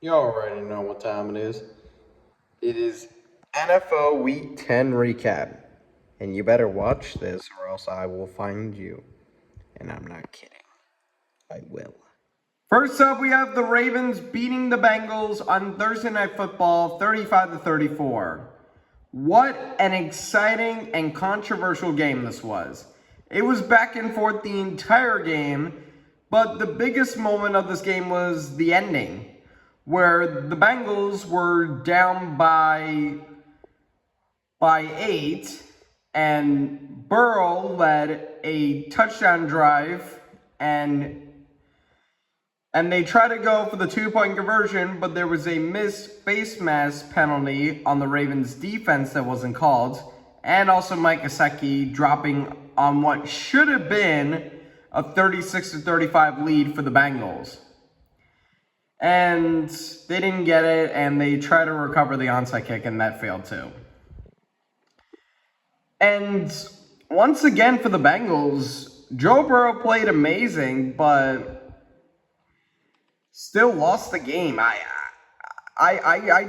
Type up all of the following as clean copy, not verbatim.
You already know what time it is. It is NFL Week 10 recap. And you better watch this or else I will find you. And I'm not kidding. I will. First up, we have the Ravens beating the Bengals on Thursday Night Football 35-34. What an exciting and controversial game this was. It was back and forth the entire game, but the biggest moment of this game was the ending, where the Bengals were down by 8, and Burrow led a touchdown drive, and they tried to go for the 2-point conversion, but there was a missed face mask penalty on the Ravens defense that wasn't called, and also Mike Gesicki dropping on what should have been a 36-35 lead for the Bengals. And they didn't get it, and they tried to recover the onside kick, and that failed too. And once again for the Bengals, Joe Burrow played amazing, but still lost the game. I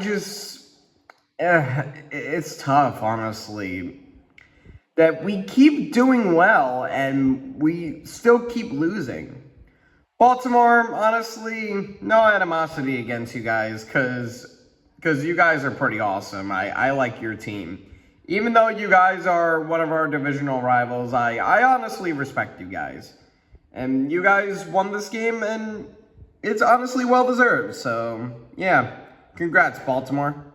just, it's tough, honestly, that we keep doing well and we still keep losing. Baltimore, honestly, no animosity against you guys, because you guys are pretty awesome. I like your team. Even though you guys are one of our divisional rivals, I honestly respect you guys. And you guys won this game, and it's honestly well-deserved. So, yeah, congrats, Baltimore.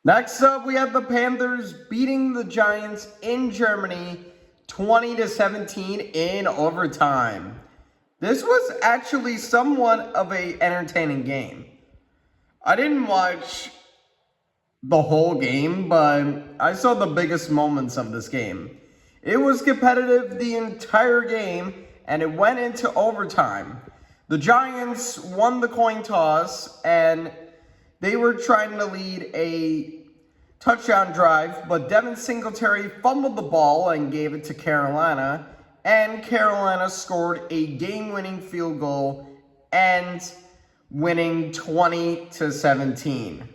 Next up, we have the Panthers beating the Giants in Germany 20-17 in overtime. This was actually somewhat of an entertaining game. I didn't watch the whole game, but I saw the biggest moments of this game. It was competitive the entire game, and it went into overtime. The Giants won the coin toss, and they were trying to lead a touchdown drive, but Devin Singletary fumbled the ball and gave it to Carolina, and Carolina scored a game-winning field goal and winning 20-17.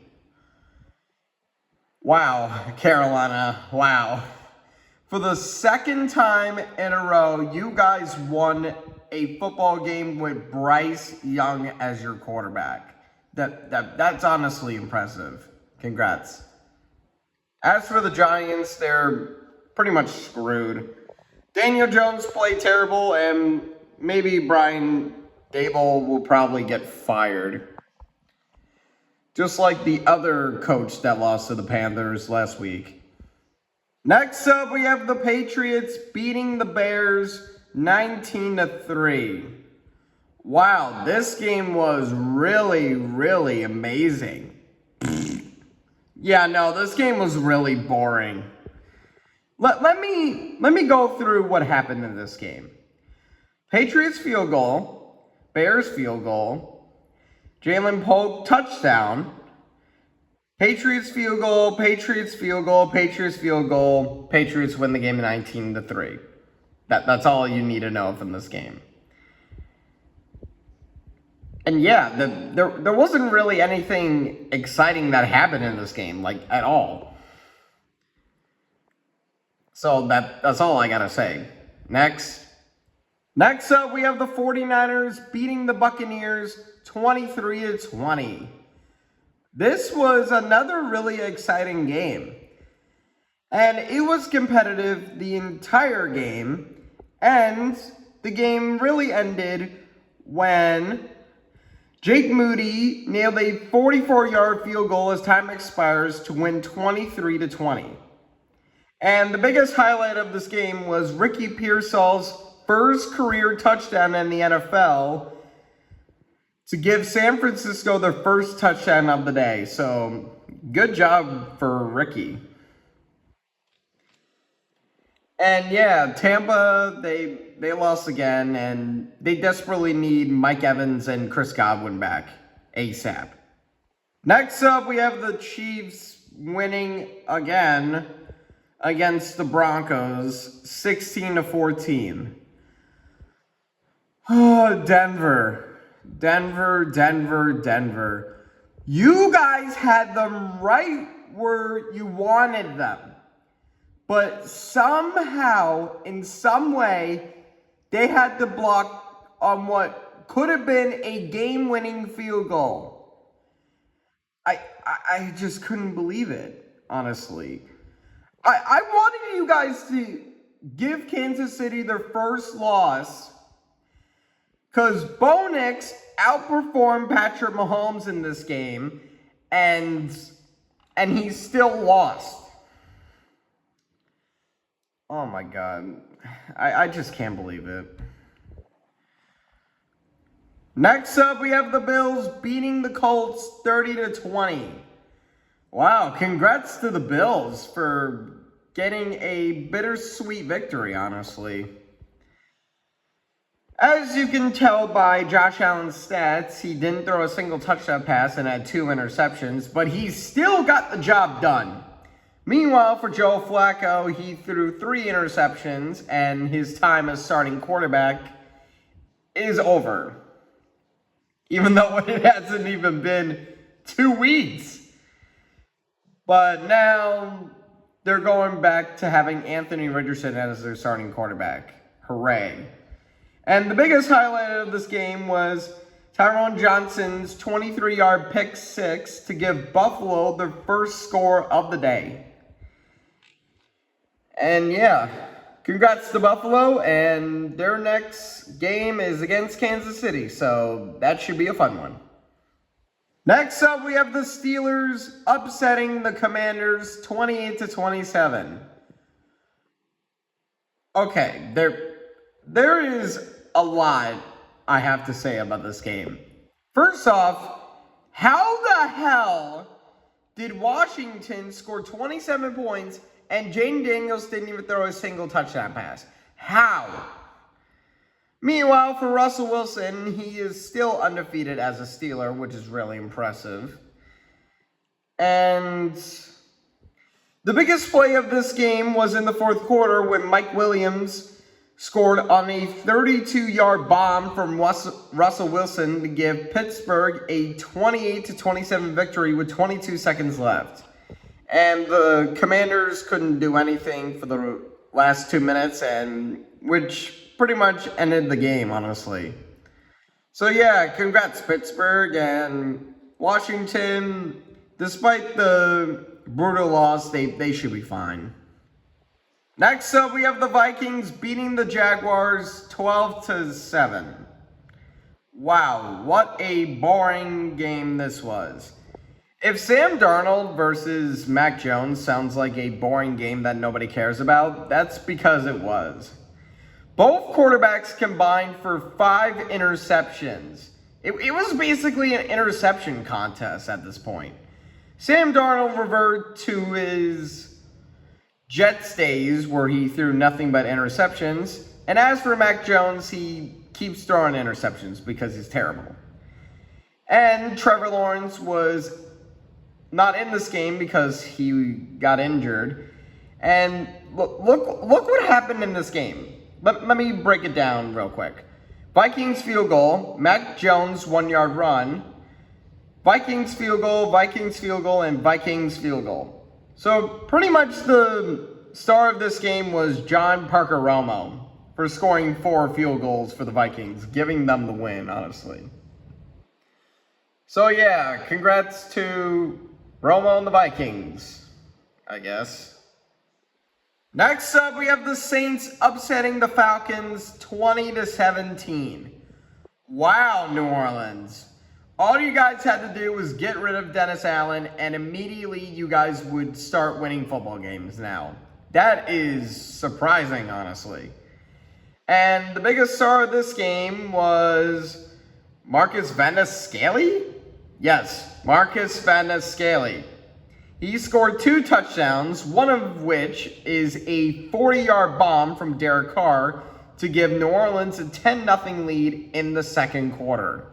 Wow, Carolina, wow. For the second time in a row, you guys won a football game with Bryce Young as your quarterback. That's honestly impressive. Congrats. As for the Giants, they're pretty much screwed. Daniel Jones played terrible, and maybe Brian Daboll will probably get fired. Just like the other coach that lost to the Panthers last week. Next up, we have the Patriots beating the Bears 19-3. Wow, this game was really, really amazing. Yeah, no, this game was really boring. Let me go through what happened in this game. Patriots field goal, Bears field goal, Jalen Pope touchdown, Patriots field goal, Patriots field goal, Patriots field goal, Patriots win the game 19-3. That's all you need to know from this game. And yeah, there wasn't really anything exciting that happened in this game, like, at all. So that's all I gotta say. Next up, we have the 49ers beating the Buccaneers 23-20. This was another really exciting game. And it was competitive the entire game. And the game really ended when Jake Moody nailed a 44-yard field goal as time expires to win 23-20. And the biggest highlight of this game was Ricky Pearsall's first career touchdown in the NFL to give San Francisco their first touchdown of the day. So, good job for Ricky. And yeah, Tampa, they lost again, and they desperately need Mike Evans and Chris Godwin back ASAP. Next up, we have the Chiefs winning again against the Broncos 16-14. Oh, Denver. You guys had them right where you wanted them. But somehow, in some way, they had to block on what could have been a game-winning field goal. I just couldn't believe it, honestly. I wanted you guys to give Kansas City their first loss because Bo Nix outperformed Patrick Mahomes in this game, and he still lost. Oh my God. I just can't believe it. Next up, we have the Bills beating the Colts 30-20. Wow, congrats to the Bills for getting a bittersweet victory, honestly. As you can tell by Josh Allen's stats, he didn't throw a single touchdown pass and had 2 interceptions, but he still got the job done. Meanwhile, for Joe Flacco, he threw 3 interceptions, and his time as starting quarterback is over. Even though it hasn't even been 2 weeks. But now they're going back to having Anthony Richardson as their starting quarterback. Hooray. And the biggest highlight of this game was Tyron Johnson's 23-yard pick six to give Buffalo their first score of the day. And yeah, congrats to Buffalo, and their next game is against Kansas City, so that should be a fun one. Next up, we have the Steelers upsetting the Commanders 28-27. Okay, there is a lot I have to say about this game. First off, how the hell did Washington score 27 points and Jaden Daniels didn't even throw a single touchdown pass? How? Meanwhile, for Russell Wilson, he is still undefeated as a Steeler, which is really impressive. And the biggest play of this game was in the fourth quarter when Mike Williams scored on a 32-yard bomb from Russell Wilson to give Pittsburgh a 28-27 victory with 22 seconds left. And the Commanders couldn't do anything for the last 2 minutes, and which pretty much ended the game, honestly. So yeah, congrats Pittsburgh and Washington. Despite the brutal loss, they should be fine. Next up, we have the Vikings beating the Jaguars 12-7. Wow, what a boring game this was. If Sam Darnold versus Mac Jones sounds like a boring game that nobody cares about, that's because it was. Both quarterbacks combined for 5 interceptions. It was basically an interception contest at this point. Sam Darnold reverted to his Jets days where he threw nothing but interceptions. And as for Mac Jones, he keeps throwing interceptions because he's terrible. And Trevor Lawrence was not in this game because he got injured. And look what happened in this game. Let me break it down real quick. Vikings field goal, Mac Jones 1-yard run, Vikings field goal, and Vikings field goal. So pretty much the star of this game was John Parker Romo for scoring 4 field goals for the Vikings, giving them the win, honestly. So yeah, congrats to Romo and the Vikings, I guess. Next up, we have the Saints upsetting the Falcons 20-17. Wow, New Orleans. All you guys had to do was get rid of Dennis Allen, and immediately you guys would start winning football games now. That is surprising, honestly. And the biggest star of this game was Marcus Valdes-Scantling? Yes, Marcus Valdes-Scantling. He scored 2 touchdowns, one of which is a 40-yard bomb from Derek Carr to give New Orleans a 10-0 lead in the second quarter.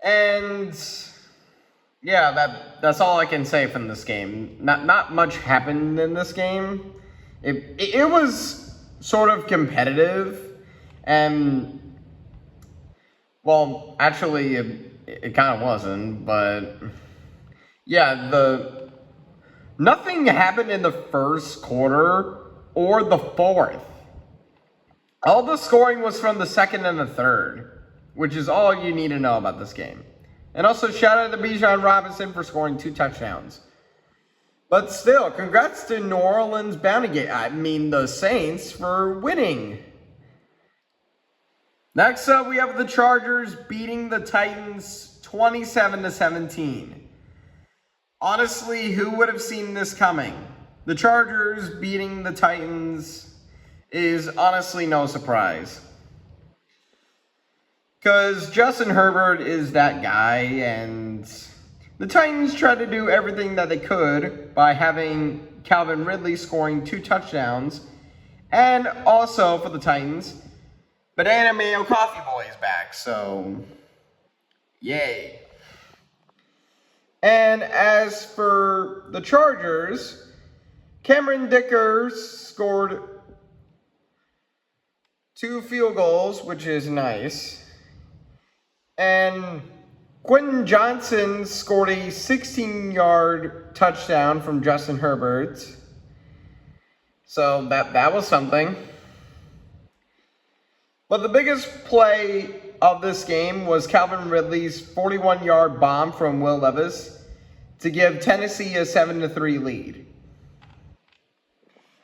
And yeah, that's all I can say from this game. Not much happened in this game. It was sort of competitive, and Well, actually, it kind of wasn't, but yeah, nothing happened in the first quarter or the fourth. All the scoring was from the second and the third, which is all you need to know about this game. And also, shout out to Bijan Robinson for scoring 2 touchdowns. But still, congrats to New Orleans the Saints for winning. Next up, we have the Chargers beating the Titans 27-17. Honestly, who would have seen this coming? The Chargers beating the Titans is honestly no surprise. Because Justin Herbert is that guy, and the Titans tried to do everything that they could by having Calvin Ridley scoring 2 touchdowns. And also for the Titans, Banana Mayo Coffee Boy is back, so yay. And as for the Chargers, Cameron Dicker scored 2 field goals, which is nice. And Quentin Johnson scored a 16-yard touchdown from Justin Herbert. So that was something. But the biggest play of this game was Calvin Ridley's 41-yard bomb from Will Levis to give Tennessee a 7-3 lead.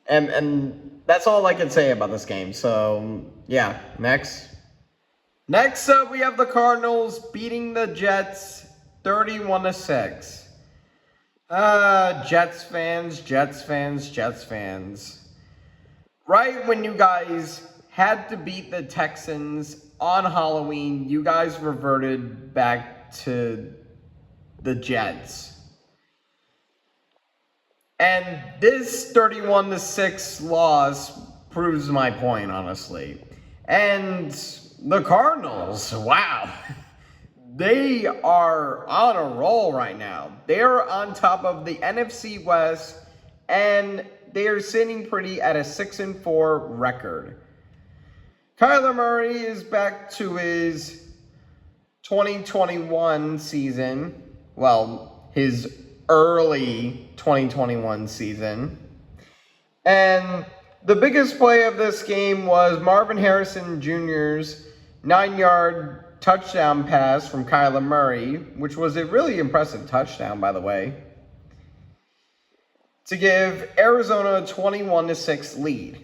And that's all I can say about this game. So, yeah, next. Next up, we have the Cardinals beating the Jets 31-6. Jets fans. Right when you guys had to beat the Texans on Halloween, you guys reverted back to the Jets. And this 31-6 loss proves my point, honestly. And the Cardinals, wow. They are on a roll right now. They're on top of the NFC West, and they are sitting pretty at a 6-4 record. Kyler Murray is back to his 2021 season. Well, his early 2021 season. And the biggest play of this game was Marvin Harrison Jr.'s 9-yard touchdown pass from Kyler Murray, which was a really impressive touchdown, by the way, to give Arizona a 21-6 lead.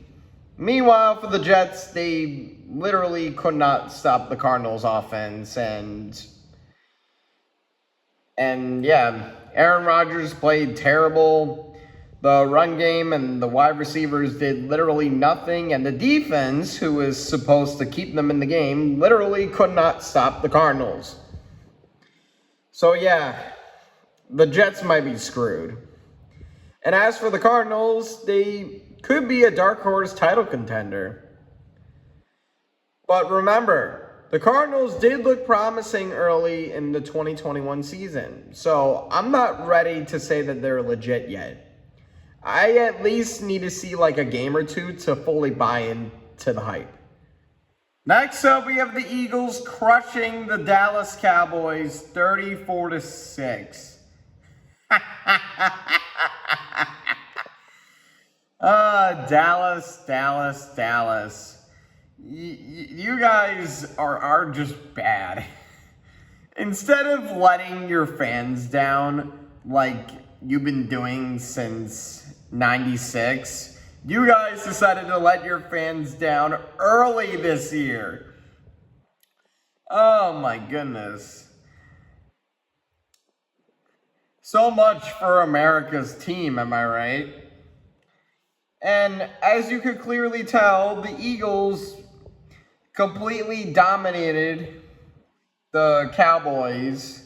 Meanwhile, for the Jets, they literally could not stop the Cardinals' offense, and yeah, Aaron Rodgers played terrible. The run game and the wide receivers did literally nothing, and the defense, who was supposed to keep them in the game, literally could not stop the Cardinals. So yeah, the Jets might be screwed. And as for the Cardinals, they could be a dark horse title contender. But remember, the Cardinals did look promising early in the 2021 season. So I'm not ready to say that they're legit yet. I at least need to see like a game or two to fully buy into the hype. Next up, we have the Eagles crushing the Dallas Cowboys 34-6. Dallas. You guys are just bad. Instead of letting your fans down like you've been doing since 96, you guys decided to let your fans down early this year. Oh my goodness. So much for America's team, am I right? And as you could clearly tell, the Eagles completely dominated the Cowboys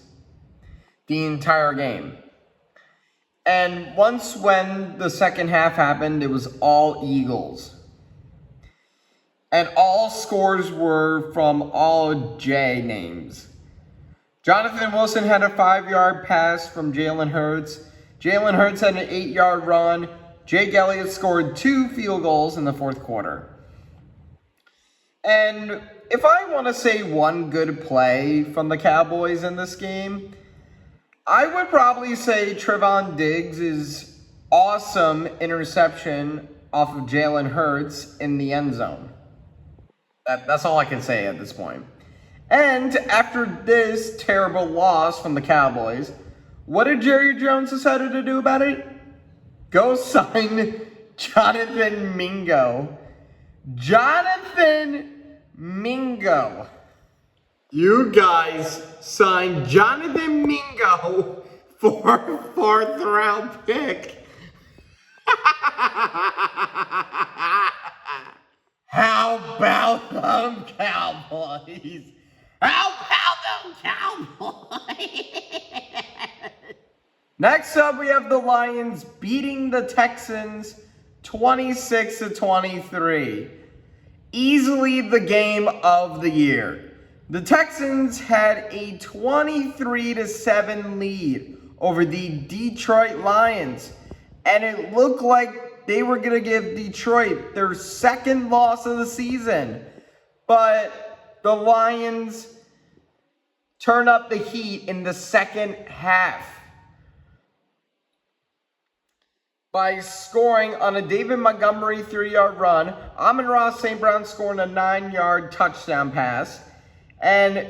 the entire game. And once when the second half happened, it was all Eagles. And all scores were from all J names. Jonathan Wilson had a 5-yard pass from Jalen Hurts. Jalen Hurts had an 8-yard run. Jake Elliott scored 2 field goals in the fourth quarter. And if I want to say one good play from the Cowboys in this game, I would probably say Trevon Diggs' awesome interception off of Jalen Hurts in the end zone. That's all I can say at this point. And after this terrible loss from the Cowboys, what did Jerry Jones decide to do about it? Go sign Jonathan Mingo. Jonathan Mingo. You guys signed Jonathan Mingo for a 4th round pick. How about them Cowboys? How about them Cowboys? Next up, we have the Lions beating the Texans 26-23. Easily the game of the year. The Texans had a 23-7 lead over the Detroit Lions, and it looked like they were going to give Detroit their 2nd loss of the season. But the Lions turned up the heat in the second half by scoring on a David Montgomery 3-yard run, Amon-Ra St. Brown scoring a 9-yard touchdown pass, and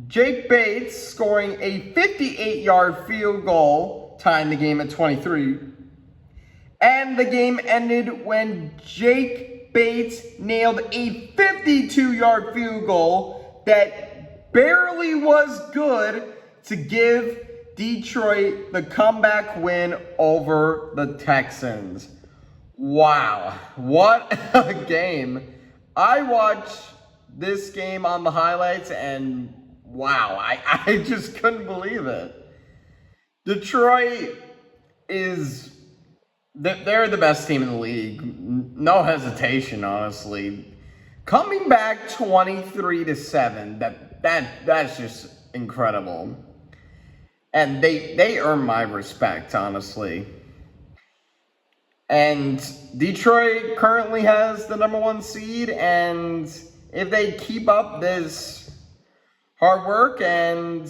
Jake Bates scoring a 58-yard field goal, tying the game at 23. And the game ended when Jake Bates nailed a 52-yard field goal that barely was good to give Detroit the comeback win over the Texans. Wow, what a game. I watched this game on the highlights and wow, I just couldn't believe it. Detroit they're the best team in the league. No hesitation, honestly. Coming back 23-7, that's just incredible. And they earn my respect, honestly. And Detroit currently has the number 1 seed, and if they keep up this hard work, and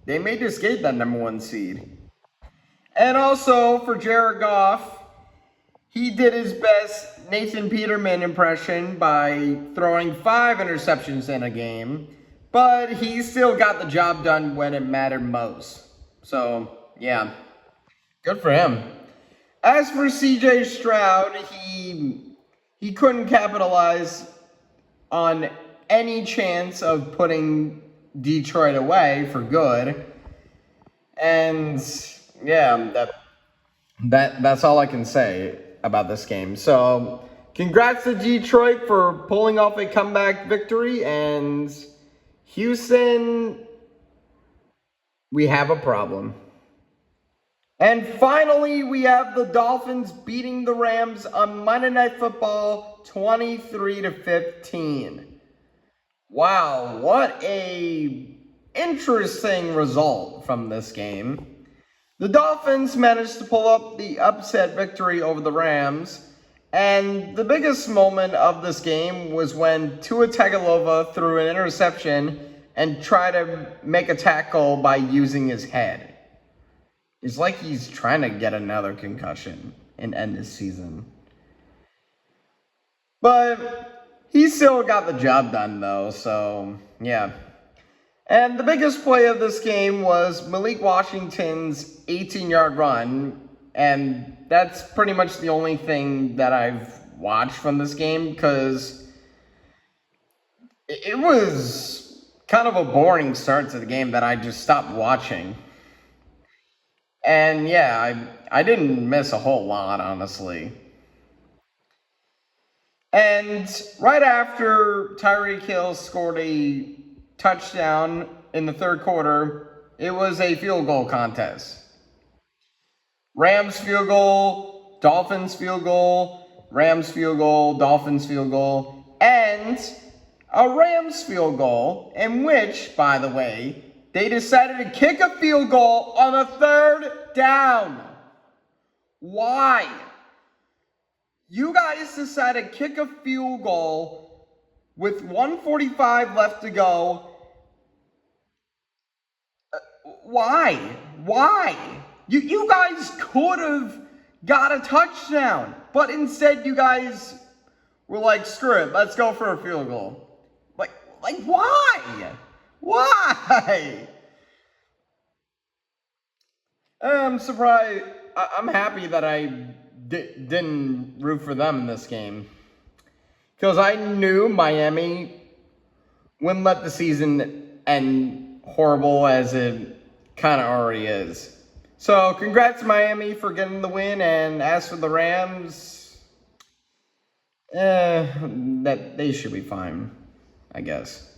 they may just get that number 1 seed. And also for Jared Goff, he did his best Nathan Peterman impression by throwing 5 interceptions in a game, but he still got the job done when it mattered most. So, yeah, good for him. As for CJ Stroud, he couldn't capitalize on any chance of putting Detroit away for good. And yeah, that's all I can say about this game. So, congrats to Detroit for pulling off a comeback victory, and Houston, we have a problem. And finally, we have the Dolphins beating the Rams on Monday Night Football 23-15. Wow, what a interesting result from this game. The Dolphins managed to pull up the upset victory over the Rams, and the biggest moment of this game was when Tua Tagovailoa threw an interception and tried to make a tackle by using his head. It's like he's trying to get another concussion and end his season. But he still got the job done, though, so yeah. And the biggest play of this game was Malik Washington's 18-yard run, and that's pretty much the only thing that I've watched from this game, because it was kind of a boring start to the game that I just stopped watching. And yeah, I didn't miss a whole lot, honestly. And right after Tyreek Hill scored a touchdown in the third quarter, it was a field goal contest. Rams field goal, Dolphins field goal, Rams field goal, Dolphins field goal, and a Rams field goal, in which, by the way, they decided to kick a field goal on a 3rd down. Why? You guys decided to kick a field goal with 1:45 left to go. Why? Why? You guys could have got a touchdown, but instead you guys were like, screw it, let's go for a field goal. Like why? Why? I'm surprised. I'm happy that I didn't root for them in this game. Because I knew Miami wouldn't let the season end horrible as it kind of already is. So, congrats Miami for getting the win, and as for the Rams, that they should be fine, I guess.